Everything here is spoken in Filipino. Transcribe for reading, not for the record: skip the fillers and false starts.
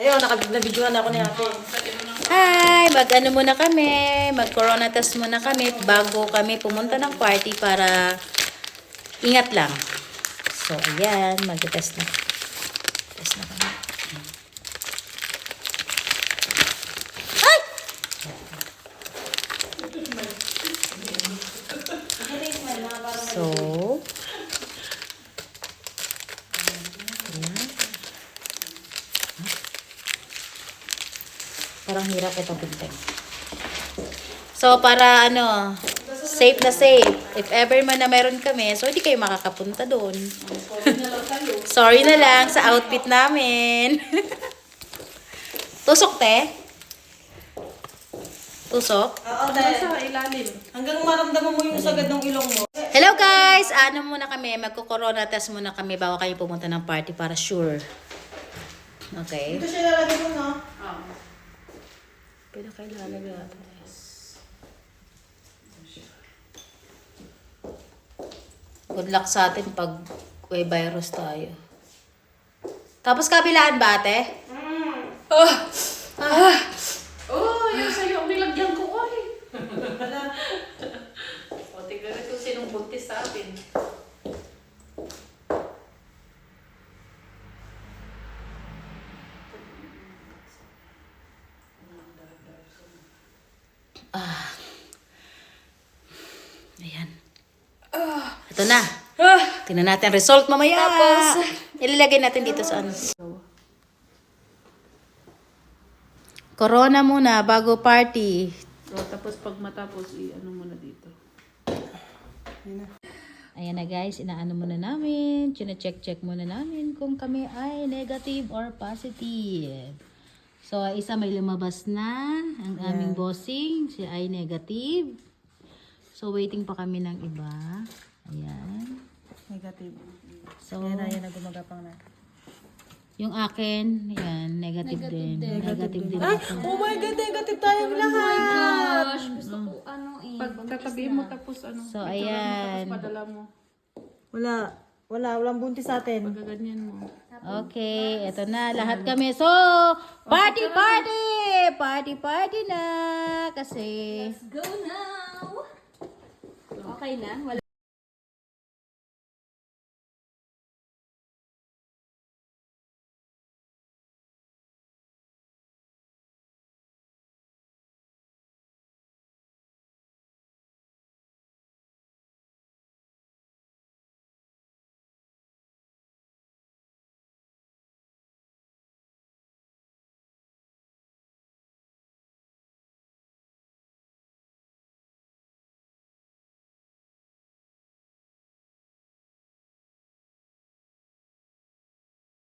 Ayun, nabidyohan ako ni ate. Hi! Mag-ano muna kami, mag-corona test muna kami bago kami pumunta ng party para ingat lang. So, ayan, mag-test na. Test na kami. Ay! So, ayan. Parang hirap ito bintang. So, para ano, safe na safe. If ever man na meron kami, so hindi kayo makakapunta doon. Sorry na lang sa outfit namin. Tusok, te? Tusok? Oo, dahil sa ilalim. Hanggang maramdaman mo yung sagad ng ilong mo. Hello guys! Ano muna kami, magko-corona test muna kami bago kayo pumunta ng party para sure. Okay? Dito siya lalagay mo, no? Oo. Pero kailangan na. Good luck sa atin pag may virus tayo. Tapos kabilaan ba, ate? Oh, yung sa'yo, nilagyan ko, oy. O, tignan ito sinong buntis sa atin. Ayan. Ito na. Tingnan natin ang result mamaya. Tapos, ilagay natin dito sa ano. Corona muna bago party. So, tapos pag matapos, ano muna dito. Ayan na guys, inaano muna namin. Chine-check muna namin kung kami ay negative or positive. So, isa may lumabas na. Ang aming bossing, siya ay negative. So, waiting pa kami ng iba. Ayan. Negative. So, Yan na gumagapang na. yung akin, yan, negative din. Negative din Ay, ako. oh my God, negative tayong lahat. Gosh, gusto ko Pag tatabihin mo tapos ano. So, picturean mo, ayan. Tapos padala mo. Walang buntis sa atin. Pagkaganyan mo. Okay, eto na, lahat kami. So, party na. Kasi, Go now! Okay na? Wala